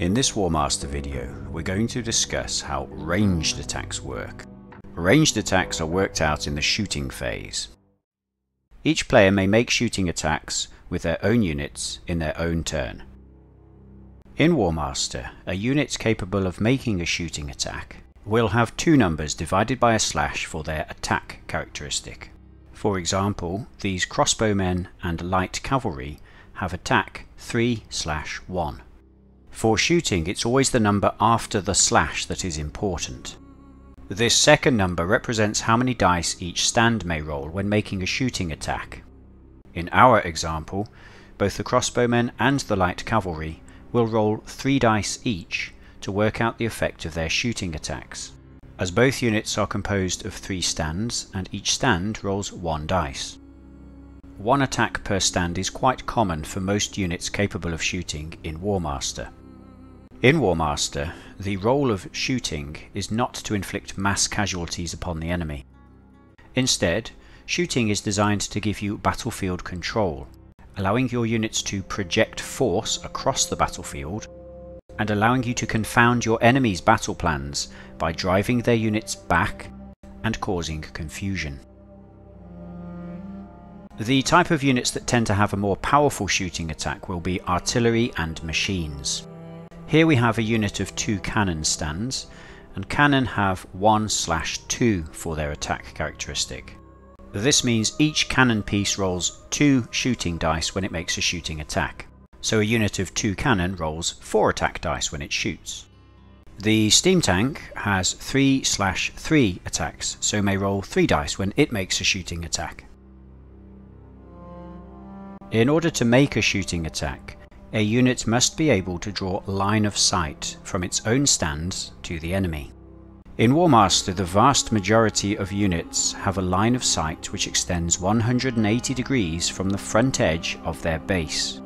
In this Warmaster video, we're going to discuss how ranged attacks work. Ranged attacks are worked out in the shooting phase. Each player may make shooting attacks with their own units in their own turn. In Warmaster, a unit capable of making a shooting attack will have two numbers divided by a slash for their attack characteristic. For example, these crossbowmen and light cavalry have attack 3/1. For shooting, it's always the number after the slash that is important. This second number represents how many dice each stand may roll when making a shooting attack. In our example, both the crossbowmen and the light cavalry will roll 3 dice each to work out the effect of their shooting attacks, as both units are composed of 3 stands and each stand rolls 1 dice. 1 attack per stand is quite common for most units capable of shooting in Warmaster. In Warmaster, the role of shooting is not to inflict mass casualties upon the enemy. Instead, shooting is designed to give you battlefield control, allowing your units to project force across the battlefield and allowing you to confound your enemy's battle plans by driving their units back and causing confusion. The type of units that tend to have a more powerful shooting attack will be artillery and machines. Here we have a unit of 2 cannon stands, and cannon have 1/2 for their attack characteristic. This means each cannon piece rolls 2 shooting dice when it makes a shooting attack, so a unit of 2 cannon rolls 4 attack dice when it shoots. The steam tank has 3/3 attacks, so may roll 3 dice when it makes a shooting attack. In order to make a shooting attack, a unit must be able to draw line of sight from its own stands to the enemy. In Warmaster, the vast majority of units have a line of sight which extends 180 degrees from the front edge of their base.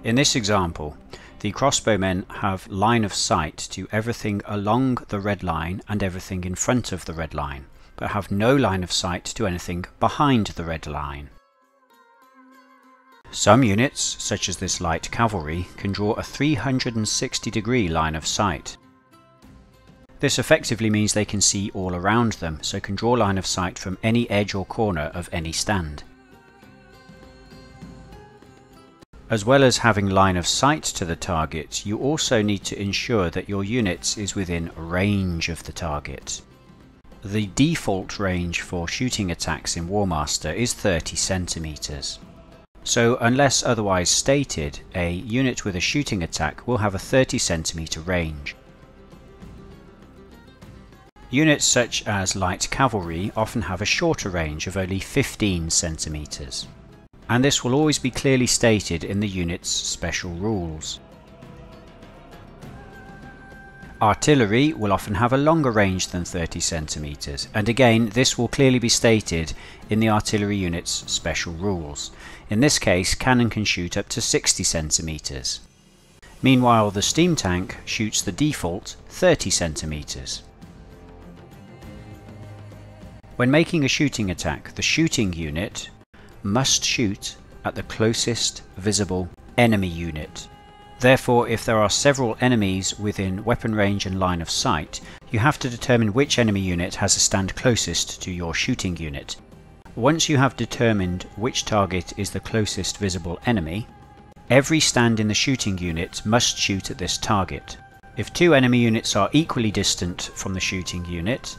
In this example, the crossbowmen have line of sight to everything along the red line and everything in front of the red line, but have no line of sight to anything behind the red line. Some units, such as this light cavalry, can draw a 360-degree line of sight. This effectively means they can see all around them, so can draw line of sight from any edge or corner of any stand. As well as having line of sight to the target, you also need to ensure that your unit is within range of the target. The default range for shooting attacks in Warmaster is 30 centimeters. So unless otherwise stated, a unit with a shooting attack will have a 30 centimeter range. Units such as light cavalry often have a shorter range of only 15 centimeters, and this will always be clearly stated in the unit's special rules. Artillery will often have a longer range than 30 centimeters, and again this will clearly be stated in the artillery unit's special rules. In this case, cannon can shoot up to 60 centimeters. Meanwhile, the steam tank shoots the default 30 centimeters. When making a shooting attack, the shooting unit must shoot at the closest visible enemy unit. Therefore, if there are several enemies within weapon range and line of sight, you have to determine which enemy unit has to stand closest to your shooting unit. Once you have determined which target is the closest visible enemy, every stand in the shooting unit must shoot at this target. If 2 enemy units are equally distant from the shooting unit,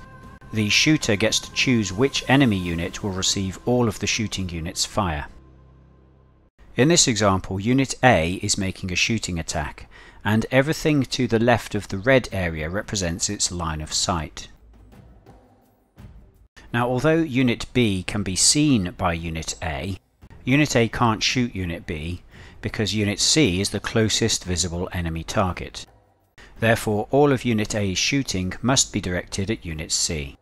the shooter gets to choose which enemy unit will receive all of the shooting unit's fire. In this example, Unit A is making a shooting attack, and everything to the left of the red area represents its line of sight. Now, although Unit B can be seen by Unit A, Unit A can't shoot Unit B because Unit C is the closest visible enemy target. Therefore, all of Unit A's shooting must be directed at Unit C.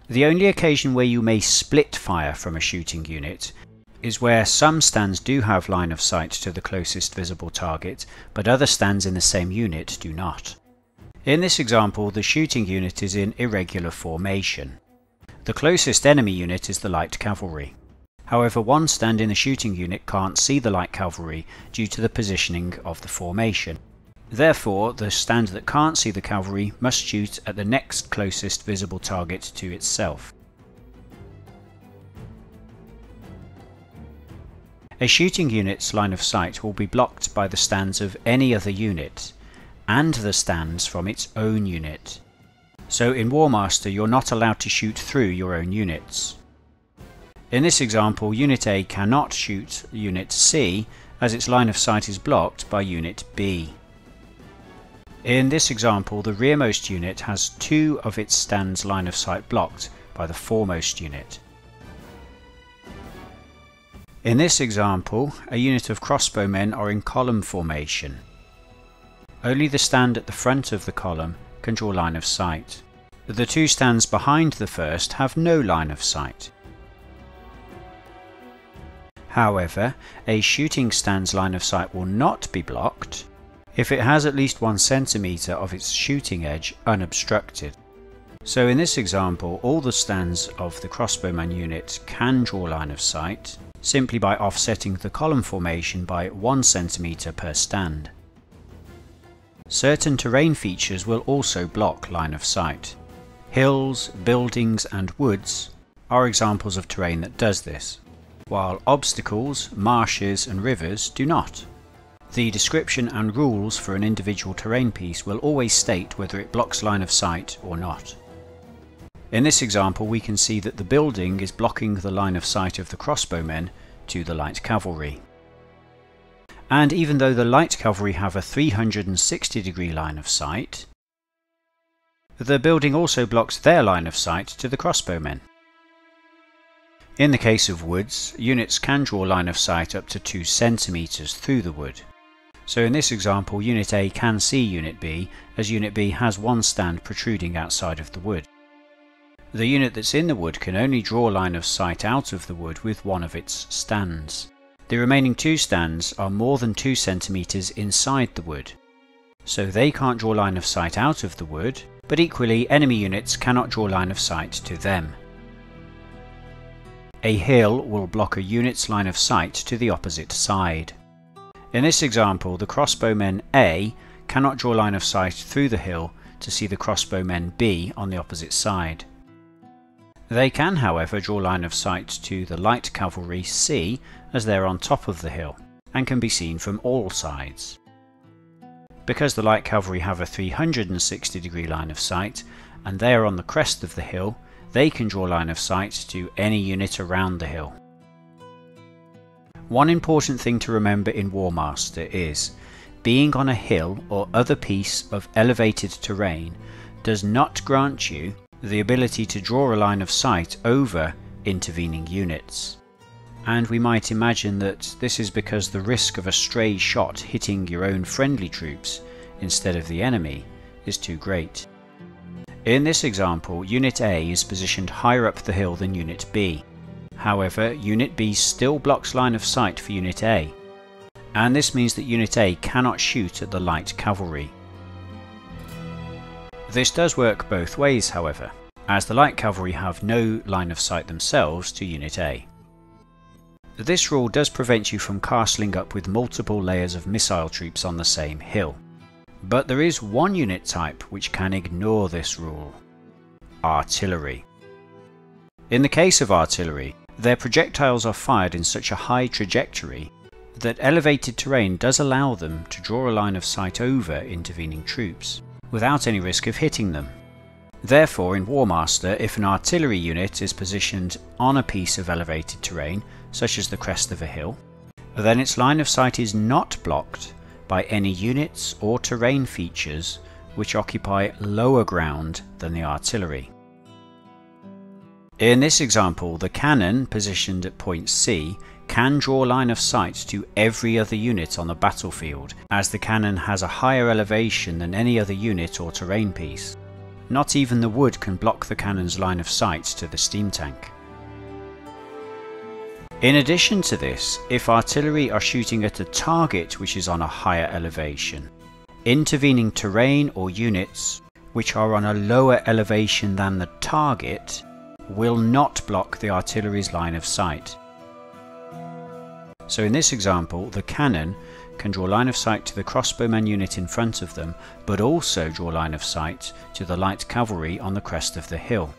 The only occasion where you may split fire from a shooting unit is where some stands do have line of sight to the closest visible target, but other stands in the same unit do not. In this example, the shooting unit is in irregular formation. The closest enemy unit is the light cavalry. However, one stand in the shooting unit can't see the light cavalry due to the positioning of the formation. Therefore, the stand that can't see the cavalry must shoot at the next closest visible target to itself. A shooting unit's line of sight will be blocked by the stands of any other unit, and the stands from its own unit. So in Warmaster you're not allowed to shoot through your own units. In this example, Unit A cannot shoot Unit C as its line of sight is blocked by Unit B. In this example, the rearmost unit has two of its stand's line of sight blocked by the foremost unit. In this example, a unit of crossbowmen are in column formation. Only the stand at the front of the column can draw line of sight. The two stands behind the first have no line of sight. However, a shooting stand's line of sight will not be blocked if it has at least 1 centimeter of its shooting edge unobstructed. So in this example, all the stands of the crossbowman unit can draw line of sight simply by offsetting the column formation by 1 centimeter per stand. Certain terrain features will also block line of sight. Hills, buildings and woods are examples of terrain that does this, while obstacles, marshes and rivers do not. The description and rules for an individual terrain piece will always state whether it blocks line of sight or not. In this example, we can see that the building is blocking the line of sight of the crossbowmen to the light cavalry. And even though the light cavalry have a 360-degree line of sight, the building also blocks their line of sight to the crossbowmen. In the case of woods, units can draw line of sight up to 2 centimeters through the wood. So in this example, Unit A can see Unit B, as Unit B has one stand protruding outside of the wood. The unit that's in the wood can only draw line of sight out of the wood with one of its stands. The remaining two stands are more than 2 centimeters inside the wood, so they can't draw line of sight out of the wood, but equally enemy units cannot draw line of sight to them. A hill will block a unit's line of sight to the opposite side. In this example, the crossbowmen A cannot draw line of sight through the hill to see the crossbowmen B on the opposite side. They can, however, draw line of sight to the light cavalry C as they're on top of the hill and can be seen from all sides. Because the light cavalry have a 360-degree line of sight and they are on the crest of the hill, they can draw line of sight to any unit around the hill. One important thing to remember in Warmaster is, being on a hill or other piece of elevated terrain does not grant you the ability to draw a line of sight over intervening units. And we might imagine that this is because the risk of a stray shot hitting your own friendly troops instead of the enemy is too great. In this example, Unit A is positioned higher up the hill than Unit B. However, Unit B still blocks line of sight for Unit A, and this means that Unit A cannot shoot at the light cavalry. This does work both ways, however, as the light cavalry have no line of sight themselves to Unit A. This rule does prevent you from castling up with multiple layers of missile troops on the same hill. But there is one unit type which can ignore this rule: artillery. In the case of artillery, their projectiles are fired in such a high trajectory that elevated terrain does allow them to draw a line of sight over intervening troops, without any risk of hitting them. Therefore, in Warmaster, if an artillery unit is positioned on a piece of elevated terrain, such as the crest of a hill, then its line of sight is not blocked by any units or terrain features which occupy lower ground than the artillery. In this example, the cannon positioned at point C can draw line of sight to every other unit on the battlefield, as the cannon has a higher elevation than any other unit or terrain piece. Not even the wood can block the cannon's line of sight to the steam tank. In addition to this, if artillery are shooting at a target which is on a higher elevation, intervening terrain or units which are on a lower elevation than the target will not block the artillery's line of sight. So in this example, the cannon can draw line of sight to the crossbowman unit in front of them, but also draw line of sight to the light cavalry on the crest of the hill.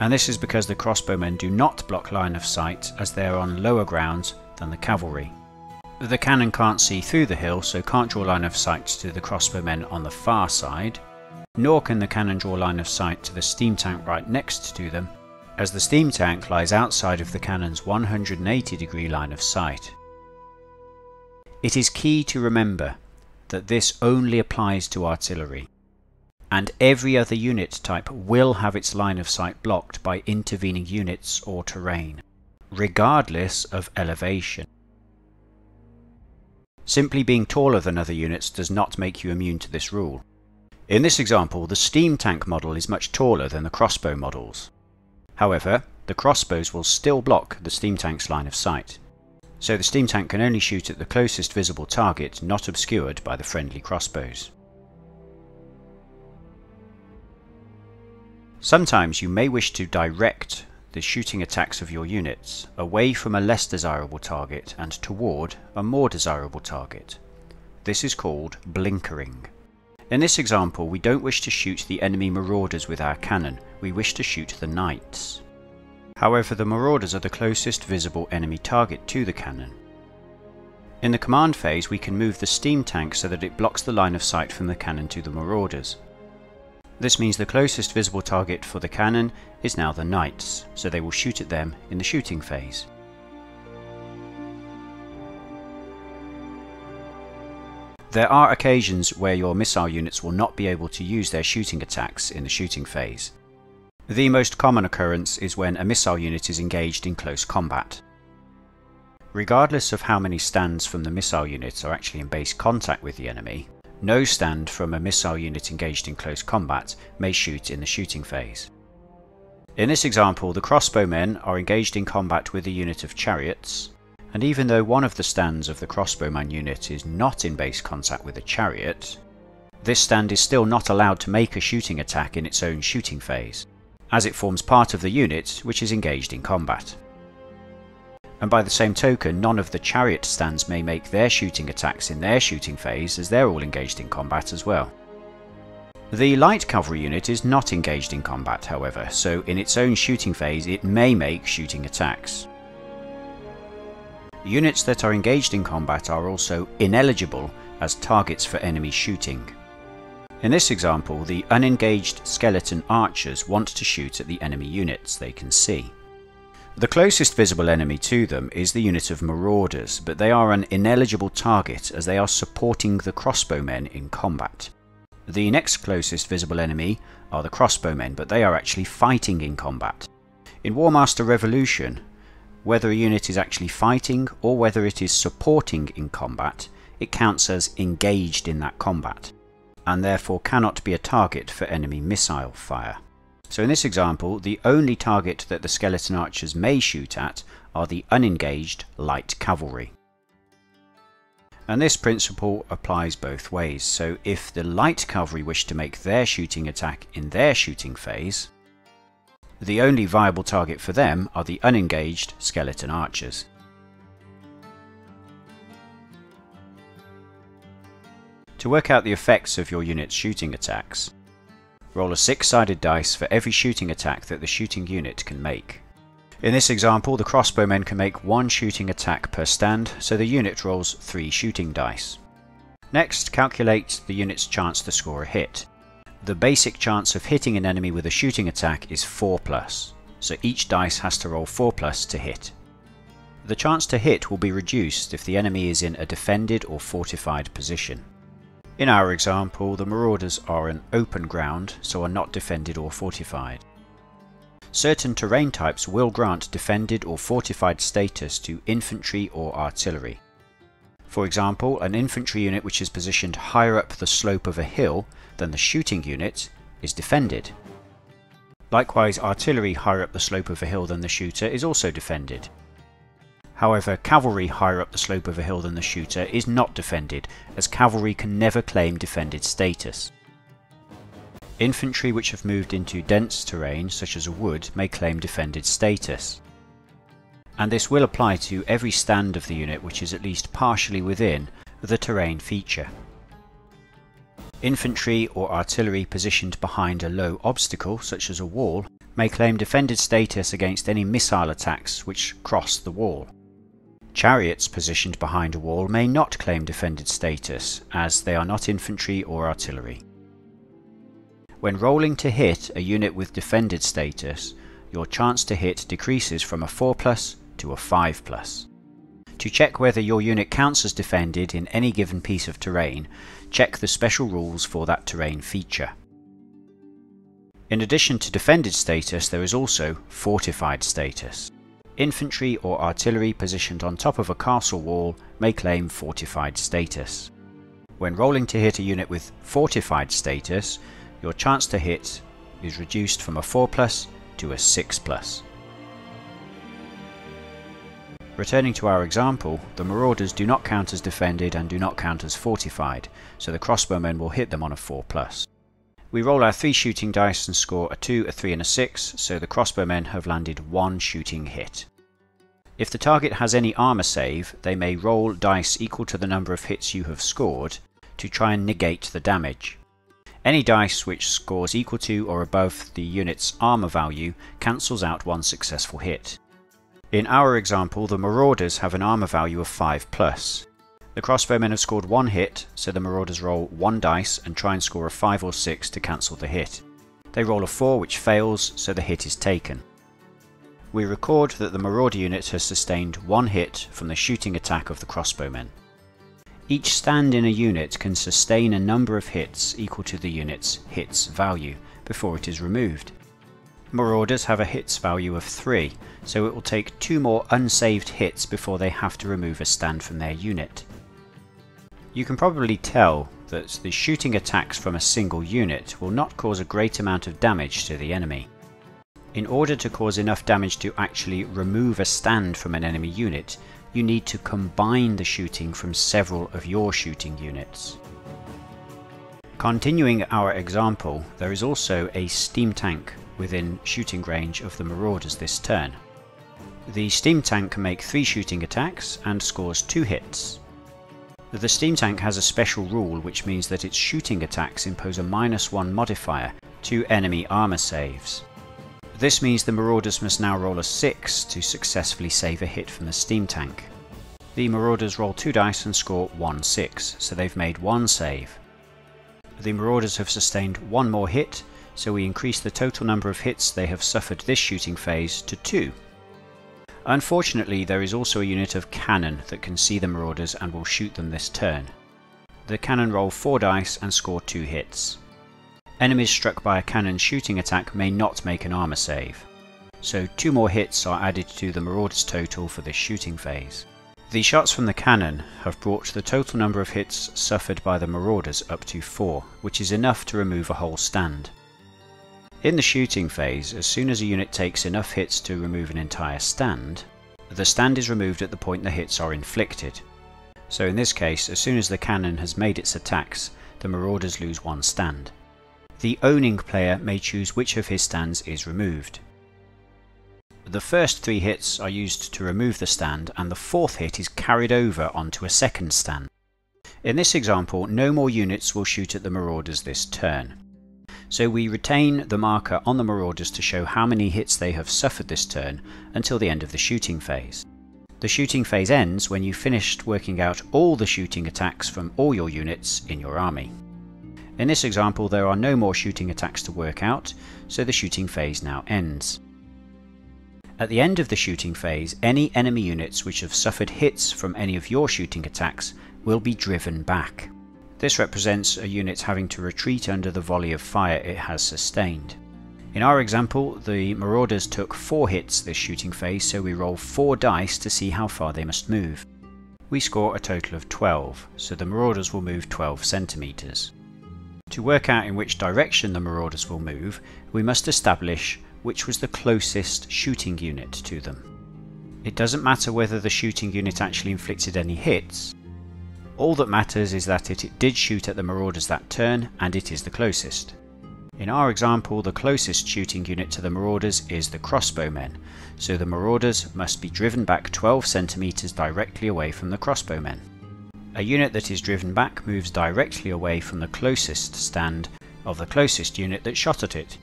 And this is because the crossbowmen do not block line of sight as they are on lower ground than the cavalry. The cannon can't see through the hill, so can't draw line of sight to the crossbowmen on the far side, nor can the cannon draw line of sight to the steam tank right next to them, as the steam tank lies outside of the cannon's 180-degree line of sight. It is key to remember that this only applies to artillery, and every other unit type will have its line of sight blocked by intervening units or terrain, regardless of elevation. Simply being taller than other units does not make you immune to this rule. In this example, the steam tank model is much taller than the crossbow models. However, the crossbows will still block the steam tank's line of sight, so the steam tank can only shoot at the closest visible target not obscured by the friendly crossbows. Sometimes you may wish to direct the shooting attacks of your units away from a less desirable target and toward a more desirable target. This is called blinkering. In this example, we don't wish to shoot the enemy marauders with our cannon, we wish to shoot the knights. However, the marauders are the closest visible enemy target to the cannon. In the command phase, we can move the steam tank so that it blocks the line of sight from the cannon to the marauders. This means the closest visible target for the cannon is now the knights, so they will shoot at them in the shooting phase. There are occasions where your missile units will not be able to use their shooting attacks in the shooting phase. The most common occurrence is when a missile unit is engaged in close combat. Regardless of how many stands from the missile unit are actually in base contact with the enemy, no stand from a missile unit engaged in close combat may shoot in the shooting phase. In this example, the crossbowmen are engaged in combat with a unit of chariots, and even though one of the stands of the crossbowman unit is not in base contact with a chariot, this stand is still not allowed to make a shooting attack in its own shooting phase, as it forms part of the unit which is engaged in combat. And by the same token, none of the chariot stands may make their shooting attacks in their shooting phase, as they're all engaged in combat as well. The light cavalry unit is not engaged in combat, however, so in its own shooting phase it may make shooting attacks. Units that are engaged in combat are also ineligible as targets for enemy shooting. In this example, the unengaged skeleton archers want to shoot at the enemy units they can see. The closest visible enemy to them is the unit of marauders, but they are an ineligible target as they are supporting the crossbowmen in combat. The next closest visible enemy are the crossbowmen, but they are actually fighting in combat. In Warmaster Revolution, whether a unit is actually fighting or whether it is supporting in combat, it counts as engaged in that combat, and therefore cannot be a target for enemy missile fire. So in this example, the only target that the skeleton archers may shoot at are the unengaged light cavalry. And this principle applies both ways, so if the light cavalry wish to make their shooting attack in their shooting phase, the only viable target for them are the unengaged skeleton archers. To work out the effects of your unit's shooting attacks, roll a 6-sided dice for every shooting attack that the shooting unit can make. In this example, the crossbowmen can make 1 shooting attack per stand, so the unit rolls 3 shooting dice. Next, calculate the unit's chance to score a hit. The basic chance of hitting an enemy with a shooting attack is 4+, so each dice has to roll 4+ to hit. The chance to hit will be reduced if the enemy is in a defended or fortified position. In our example, the marauders are an open ground, so are not defended or fortified. Certain terrain types will grant defended or fortified status to infantry or artillery. For example, an infantry unit which is positioned higher up the slope of a hill than the shooting unit is defended. Likewise, artillery higher up the slope of a hill than the shooter is also defended. However, cavalry higher up the slope of a hill than the shooter is not defended, as cavalry can never claim defended status. Infantry which have moved into dense terrain, such as a wood, may claim defended status. and this will apply to every stand of the unit which is at least partially within the terrain feature. Infantry or artillery positioned behind a low obstacle, such as a wall, may claim defended status against any missile attacks which cross the wall. Chariots positioned behind a wall may not claim defended status, as they are not infantry or artillery. When rolling to hit a unit with defended status, your chance to hit decreases from a 4+ to a 5+. To check whether your unit counts as defended in any given piece of terrain, check the special rules for that terrain feature. In addition to defended status, there is also fortified status. Infantry or artillery positioned on top of a castle wall may claim fortified status. When rolling to hit a unit with fortified status, your chance to hit is reduced from a 4+ to a 6+. Returning to our example, the marauders do not count as defended and do not count as fortified, so the crossbowmen will hit them on a 4+. We roll our 3 shooting dice and score a 2, a 3 and a 6, so the crossbowmen have landed 1 shooting hit. If the target has any armour save, they may roll dice equal to the number of hits you have scored to try and negate the damage. Any dice which scores equal to or above the unit's armour value cancels out 1 successful hit. In our example, the marauders have an armour value of 5+. The crossbowmen have scored 1 hit, so the marauders roll 1 dice and try and score a 5 or 6 to cancel the hit. They roll a 4 which fails, so the hit is taken. We record that the marauder unit has sustained 1 hit from the shooting attack of the crossbowmen. Each stand in a unit can sustain a number of hits equal to the unit's hits value before it is removed. Marauders have a hits value of 3, so it will take 2 more unsaved hits before they have to remove a stand from their unit. You can probably tell that the shooting attacks from a single unit will not cause a great amount of damage to the enemy. In order to cause enough damage to actually remove a stand from an enemy unit, you need to combine the shooting from several of your shooting units. Continuing our example, there is also a steam tank within shooting range of the marauders this turn. The steam tank can make 3 shooting attacks and scores 2 hits. The steam tank has a special rule which means that its shooting attacks impose a -1 modifier to enemy armour saves. This means the marauders must now roll a 6 to successfully save a hit from the steam tank. The marauders roll 2 dice and score 1 6, so they've made 1 save. The marauders have sustained 1 more hit, so we increase the total number of hits they have suffered this shooting phase to 2. Unfortunately, there is also a unit of cannon that can see the marauders and will shoot them this turn. The cannon roll 4 dice and score 2 hits. Enemies struck by a cannon shooting attack may not make an armour save, so 2 more hits are added to the marauders' total for this shooting phase. The shots from the cannon have brought the total number of hits suffered by the marauders up to 4, which is enough to remove a whole stand. In the shooting phase, as soon as a unit takes enough hits to remove an entire stand, the stand is removed at the point the hits are inflicted. So in this case, as soon as the cannon has made its attacks, the marauders lose 1 stand. The owning player may choose which of his stands is removed. The first 3 hits are used to remove the stand, and the 4th hit is carried over onto a second stand. In this example, no more units will shoot at the marauders this turn. So we retain the marker on the marauders to show how many hits they have suffered this turn until the end of the shooting phase. The shooting phase ends when you've finished working out all the shooting attacks from all your units in your army. In this example, there are no more shooting attacks to work out, so the shooting phase now ends. At the end of the shooting phase, any enemy units which have suffered hits from any of your shooting attacks will be driven back. This represents a unit having to retreat under the volley of fire it has sustained. In our example, the marauders took 4 hits this shooting phase, so we roll 4 dice to see how far they must move. We score a total of 12, so the marauders will move 12 centimeters. To work out in which direction the marauders will move, we must establish which was the closest shooting unit to them. It doesn't matter whether the shooting unit actually inflicted any hits. All that matters is that it did shoot at the marauders that turn, and it is the closest. In our example, the closest shooting unit to the marauders is the crossbowmen, so the marauders must be driven back 12 centimeters directly away from the crossbowmen. A unit that is driven back moves directly away from the closest stand of the closest unit that shot at it.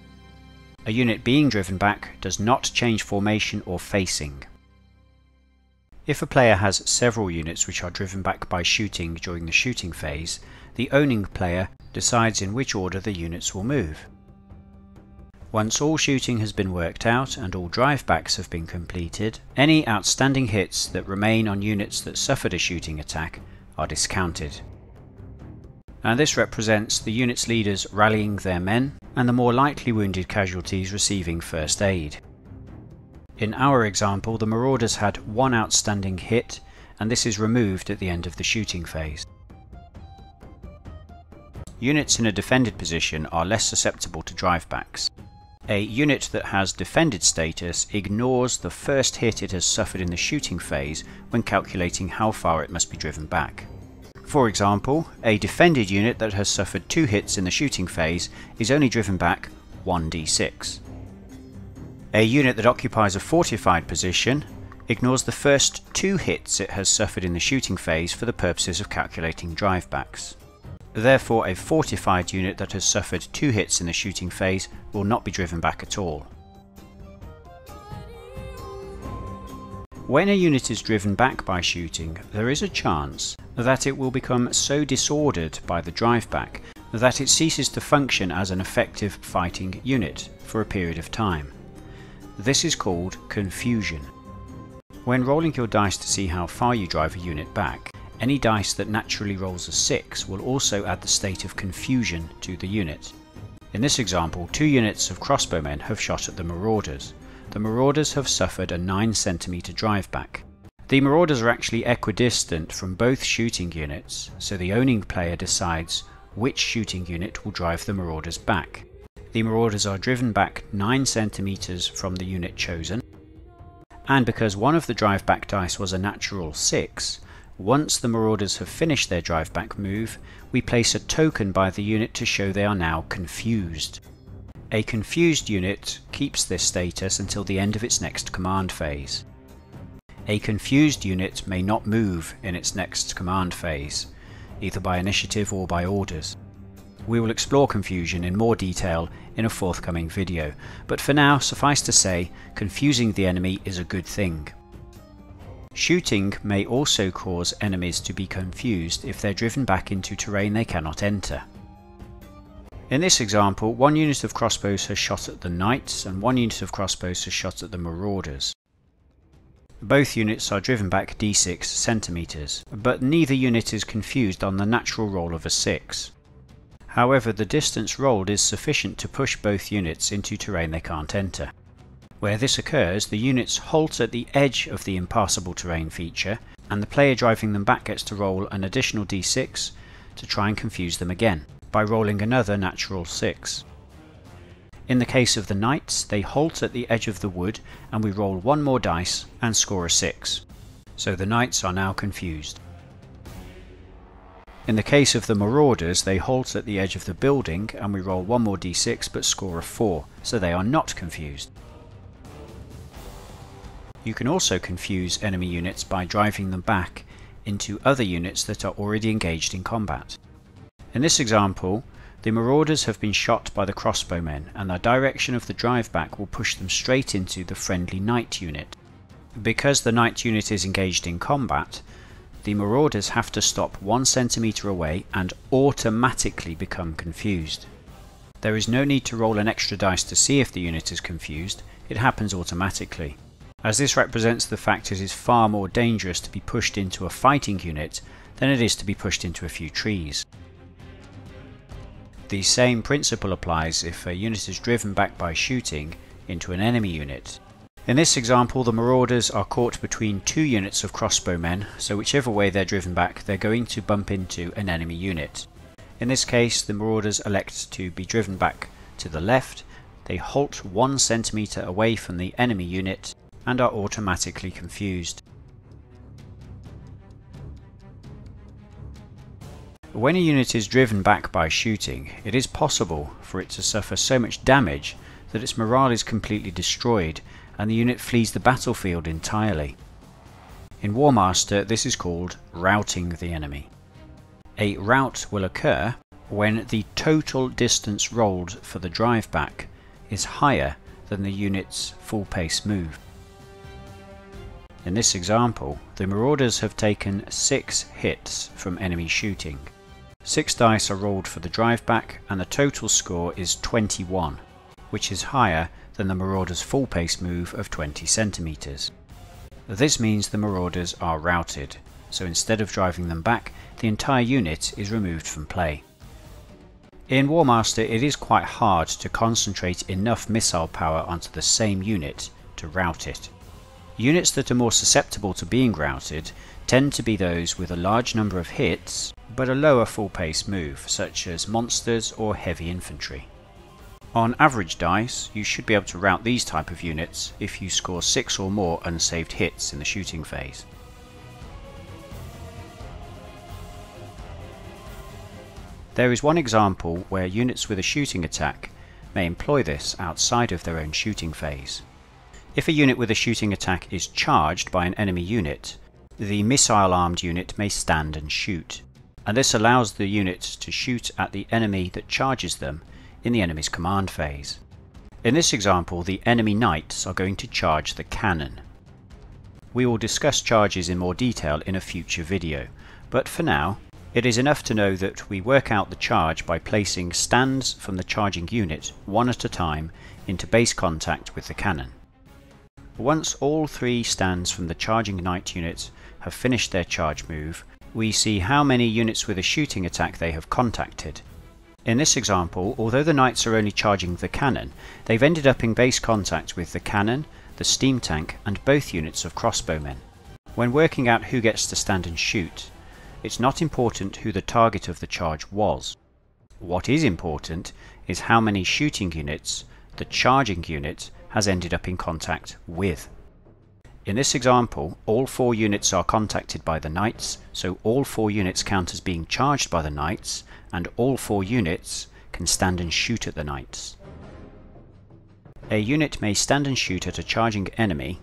A unit being driven back does not change formation or facing. If a player has several units which are driven back by shooting during the shooting phase, the owning player decides in which order the units will move. Once all shooting has been worked out and all drivebacks have been completed, any outstanding hits that remain on units that suffered a shooting attack are discounted. And this represents the unit's leaders rallying their men and the more lightly wounded casualties receiving first aid. In our example, the marauders had one outstanding hit, and this is removed at the end of the shooting phase. Units in a defended position are less susceptible to drivebacks. A unit that has defended status ignores the first hit it has suffered in the shooting phase when calculating how far it must be driven back. For example, a defended unit that has suffered 2 hits in the shooting phase is only driven back 1d6. A unit that occupies a fortified position ignores the first 2 hits it has suffered in the shooting phase for the purposes of calculating drivebacks. Therefore, a fortified unit that has suffered 2 hits in the shooting phase will not be driven back at all. When a unit is driven back by shooting, there is a chance that it will become so disordered by the driveback that it ceases to function as an effective fighting unit for a period of time. This is called confusion. When rolling your dice to see how far you drive a unit back, any dice that naturally rolls a 6 will also add the state of confusion to the unit. In this example, 2 units of crossbowmen have shot at the marauders. The marauders have suffered a 9 centimeter drive back. The marauders are actually equidistant from both shooting units, so the owning player decides which shooting unit will drive the marauders back. The marauders are driven back 9 centimeters from the unit chosen, and because one of the drive back dice was a natural 6, once the marauders have finished their drive back move, we place a token by the unit to show they are now confused. A confused unit keeps this status until the end of its next command phase. A confused unit may not move in its next command phase, either by initiative or by orders. We will explore confusion in more detail in a forthcoming video, but for now, suffice to say, confusing the enemy is a good thing. Shooting may also cause enemies to be confused if they're driven back into terrain they cannot enter. In this example, 1 unit of crossbows has shot at the knights and 1 unit of crossbows has shot at the marauders. Both units are driven back d6 centimeters, but neither unit is confused on the natural roll of a 6. However, the distance rolled is sufficient to push both units into terrain they can't enter. Where this occurs, the units halt at the edge of the impassable terrain feature, and the player driving them back gets to roll an additional d6 to try and confuse them again, by rolling another natural 6. In the case of the knights, they halt at the edge of the wood, and we roll 1 more dice and score a 6. So the knights are now confused. In the case of the marauders, they halt at the edge of the building, and we roll 1 more d6 but score a 4, so they are not confused. You can also confuse enemy units by driving them back into other units that are already engaged in combat. In this example, the marauders have been shot by the crossbowmen, and the direction of the drive back will push them straight into the friendly knight unit. Because the knight unit is engaged in combat, the marauders have to stop 1 centimeter away and automatically become confused. There is no need to roll an extra dice to see if the unit is confused, it happens automatically. As this represents the fact it is far more dangerous to be pushed into a fighting unit than it is to be pushed into a few trees. The same principle applies if a unit is driven back by shooting into an enemy unit. In this example, the marauders are caught between 2 units of crossbowmen, so whichever way they're driven back, they're going to bump into an enemy unit. In this case, the marauders elect to be driven back to the left, they halt 1 centimeter away from the enemy unit, and are automatically confused. When a unit is driven back by shooting, it is possible for it to suffer so much damage that its morale is completely destroyed and the unit flees the battlefield entirely. In Warmaster, this is called routing the enemy. A rout will occur when the total distance rolled for the drive back is higher than the unit's full pace move. In this example, the Marauders have taken 6 hits from enemy shooting. 6 dice are rolled for the drive back and the total score is 21, which is higher than the Marauders' full pace move of 20 centimeters. This means the Marauders are routed, so instead of driving them back, the entire unit is removed from play. In Warmaster, it is quite hard to concentrate enough missile power onto the same unit to rout it. Units that are more susceptible to being routed tend to be those with a large number of hits but a lower full pace move, such as monsters or heavy infantry. On average dice, you should be able to rout these type of units if you score 6 or more unsaved hits in the shooting phase. There is one example where units with a shooting attack may employ this outside of their own shooting phase. If a unit with a shooting attack is charged by an enemy unit, the missile-armed unit may stand and shoot, and this allows the unit to shoot at the enemy that charges them in the enemy's command phase. In this example, the enemy knights are going to charge the cannon. We will discuss charges in more detail in a future video, but for now, it is enough to know that we work out the charge by placing stands from the charging unit one at a time into base contact with the cannon. Once all 3 stands from the charging knight unit have finished their charge move, we see how many units with a shooting attack they have contacted. In this example, although the knights are only charging the cannon, they've ended up in base contact with the cannon, the steam tank and both units of crossbowmen. When working out who gets to stand and shoot, it's not important who the target of the charge was. What is important is how many shooting units the charging unit has ended up in contact with. In this example, all 4 units are contacted by the knights, so all 4 units count as being charged by the knights, and all 4 units can stand and shoot at the knights. A unit may stand and shoot at a charging enemy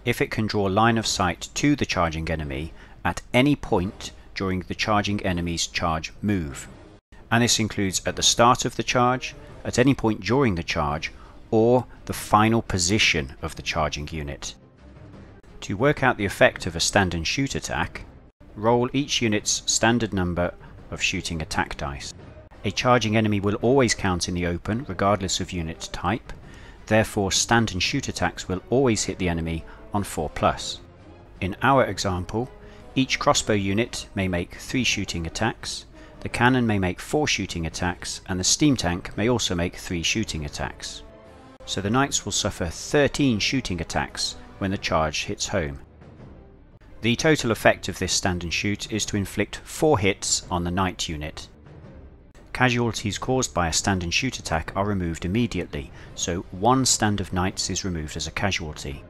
if it can draw line of sight to the charging enemy at any point during the charging enemy's charge move, and this includes at the start of the charge, at any point during the charge, or the final position of the charging unit. To work out the effect of a stand and shoot attack, roll each unit's standard number of shooting attack dice. A charging enemy will always count in the open regardless of unit type, therefore stand and shoot attacks will always hit the enemy on 4+. In our example, each crossbow unit may make 3 shooting attacks, the cannon may make 4 shooting attacks, and the steam tank may also make 3 shooting attacks. So the knights will suffer 13 shooting attacks when the charge hits home. The total effect of this stand and shoot is to inflict 4 hits on the knight unit. Casualties caused by a stand and shoot attack are removed immediately, so 1 stand of knights is removed as a casualty.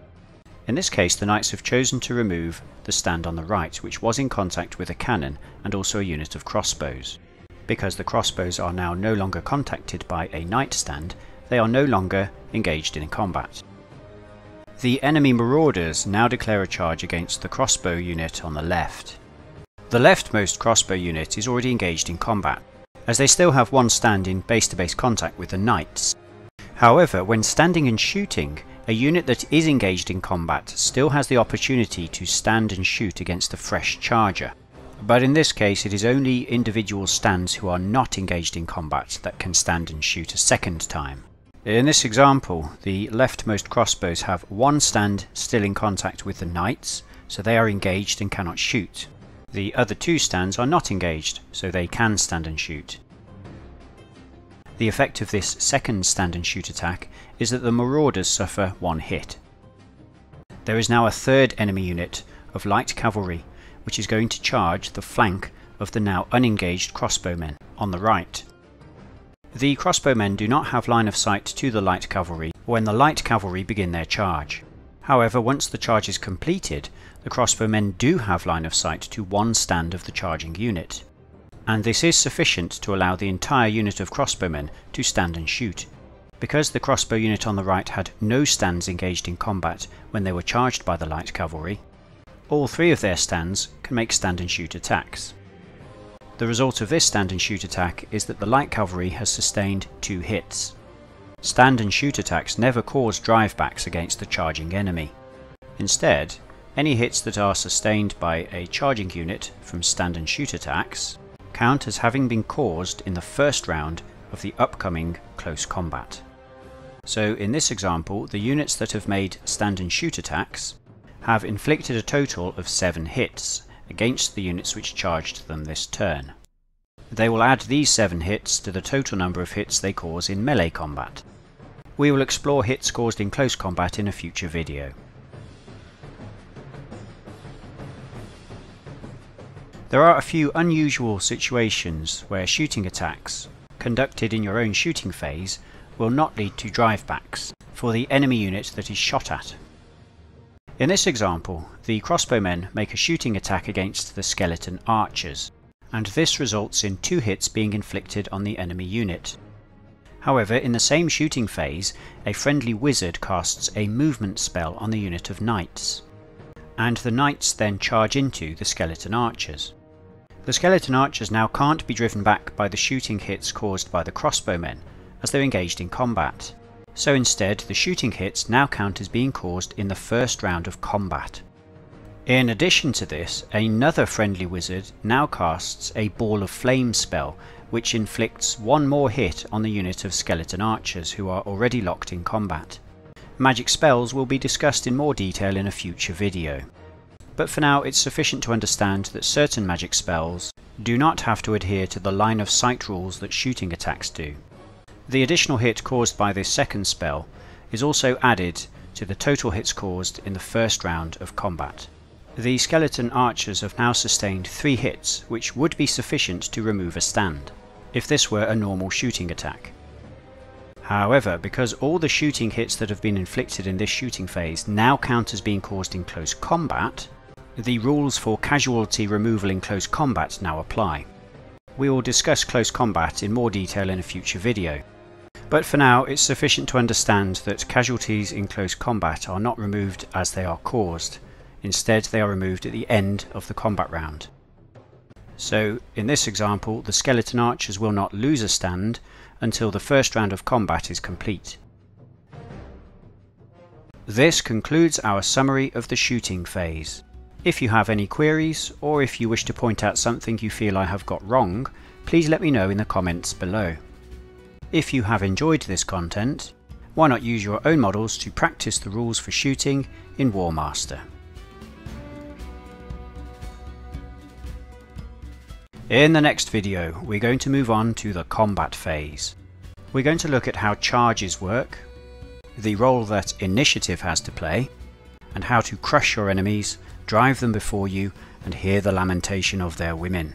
In this case, the knights have chosen to remove the stand on the right, which was in contact with a cannon and also a unit of crossbows. Because the crossbows are now no longer contacted by a knight stand, they are no longer engaged in combat. The enemy Marauders now declare a charge against the crossbow unit on the left. The leftmost crossbow unit is already engaged in combat, as they still have 1 stand in base-to-base contact with the knights. However, when standing and shooting, a unit that is engaged in combat still has the opportunity to stand and shoot against a fresh charger. But in this case, it is only individual stands who are not engaged in combat that can stand and shoot a second time. In this example, the leftmost crossbows have 1 stand still in contact with the knights, so they are engaged and cannot shoot. The other 2 stands are not engaged, so they can stand and shoot. The effect of this second stand and shoot attack is that the Marauders suffer 1 hit. There is now a 3rd enemy unit of light cavalry, which is going to charge the flank of the now unengaged crossbowmen on the right. The crossbowmen do not have line of sight to the light cavalry when the light cavalry begin their charge. However, once the charge is completed, the crossbowmen do have line of sight to 1 stand of the charging unit. and this is sufficient to allow the entire unit of crossbowmen to stand and shoot. Because the crossbow unit on the right had no stands engaged in combat when they were charged by the light cavalry, all three of their stands can make stand and shoot attacks. The result of this stand and shoot attack is that the light cavalry has sustained 2 hits. Stand and shoot attacks never cause drivebacks against the charging enemy. Instead, any hits that are sustained by a charging unit from stand and shoot attacks count as having been caused in the first round of the upcoming close combat. So in this example, the units that have made stand and shoot attacks have inflicted a total of 7 hits against the units which charged them this turn. They will add these 7 hits to the total number of hits they cause in melee combat. We will explore hits caused in close combat in a future video. There are a few unusual situations where shooting attacks, conducted in your own shooting phase, will not lead to drivebacks for the enemy unit that is shot at. In this example, the crossbowmen make a shooting attack against the skeleton archers, and this results in 2 hits being inflicted on the enemy unit. However, in the same shooting phase, a friendly wizard casts a movement spell on the unit of knights, and the knights then charge into the skeleton archers. The skeleton archers now can't be driven back by the shooting hits caused by the crossbowmen, as they're engaged in combat. So instead, the shooting hits now count as being caused in the first round of combat. In addition to this, another friendly wizard now casts a ball of flame spell, which inflicts 1 more hit on the unit of skeleton archers who are already locked in combat. Magic spells will be discussed in more detail in a future video. But for now, it's sufficient to understand that certain magic spells do not have to adhere to the line of sight rules that shooting attacks do. The additional hit caused by this second spell is also added to the total hits caused in the first round of combat. The skeleton archers have now sustained 3 hits, which would be sufficient to remove a stand, if this were a normal shooting attack. However, because all the shooting hits that have been inflicted in this shooting phase now count as being caused in close combat, the rules for casualty removal in close combat now apply. We will discuss close combat in more detail in a future video. But for now, it's sufficient to understand that casualties in close combat are not removed as they are caused. Instead, they are removed at the end of the combat round. So, in this example, the skeleton archers will not lose a stand until the first round of combat is complete. This concludes our summary of the shooting phase. If you have any queries, or if you wish to point out something you feel I have got wrong, please let me know in the comments below. If you have enjoyed this content, why not use your own models to practice the rules for shooting in Warmaster. In the next video, we're going to move on to the combat phase. We're going to look at how charges work, the role that initiative has to play, and how to crush your enemies, drive them before you, and hear the lamentation of their women.